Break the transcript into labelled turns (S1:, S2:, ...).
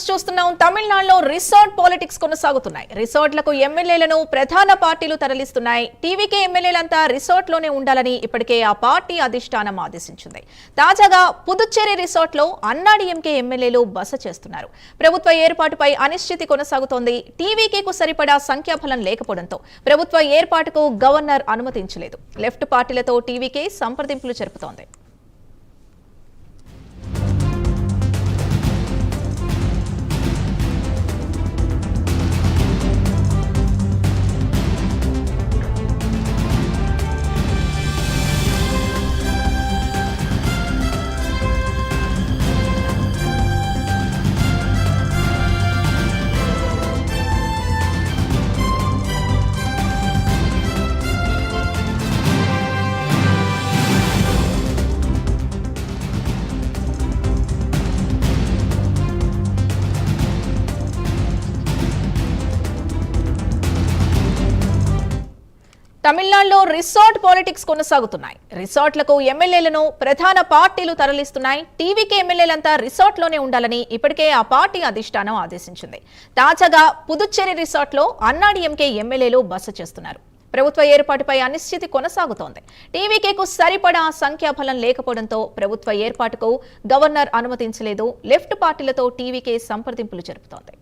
S1: News చూస్తున్నాం. తమిళనాడులో resort politics కొనసాగుతున్నాయి. రిసార్ట్లకు ఎమ్మెల్యేలను ప్రధాన పార్టీలు తరలిస్తున్నాయి. టీవీకే ఎమ్మెల్యేలంతా రిసార్ట్లోనే ఉండాలని ఇప్పటికే ఆ పార్టీ అధిష్టానం ఆదేశించింది. తాజాగా పుదుచ్చేరి రిసార్ట్లో అన్నాడీఎంకే ఎమ్మెల్యేలు బస చేస్తున్నారు. ప్రభుత్వ ఏర్పాటుపై అనిశ్చితి కొనసాగుతోంది. టీవీకేకు సరిపడా సంఖ్యాబలం లేకపోవడంతో ప్రభుత్వ ఏర్పాటుకు గవర్నర్ అనుమతించలేదు. లెఫ్ట్ పార్టీలతో టీవీకే సంప్రదింపులు జరుపుతోంది. తమిళనాడులో రిసార్ట్ పాలిటిక్స్ కొనసాగుతున్నాయి. రిసార్ట్లకు ఎమ్మెల్యేలను ప్రధాన పార్టీలు తరలిస్తున్నాయి. టీవీకే ఎమ్మెల్యేలంతా రిసార్ట్లోనే ఉండాలని ఇప్పటికే ఆ పార్టీ అధిష్టానం ఆదేశించింది. తాజాగా పుదుచ్చేరి రిసార్ట్లో అన్నాడీఎంకే ఎమ్మెల్యేలు బస చేస్తున్నారు. ప్రభుత్వ ఏర్పాటుపై అనిశ్చితి కొనసాగుతోంది. టీవీకేకు సరిపడా సంఖ్యాబలం లేకపోవడంతో ప్రభుత్వ ఏర్పాటుకు గవర్నర్ అనుమతించలేదు. లెఫ్ట్ పార్టీలతో టీవీకే సంప్రదింపులు జరుపుతోంది.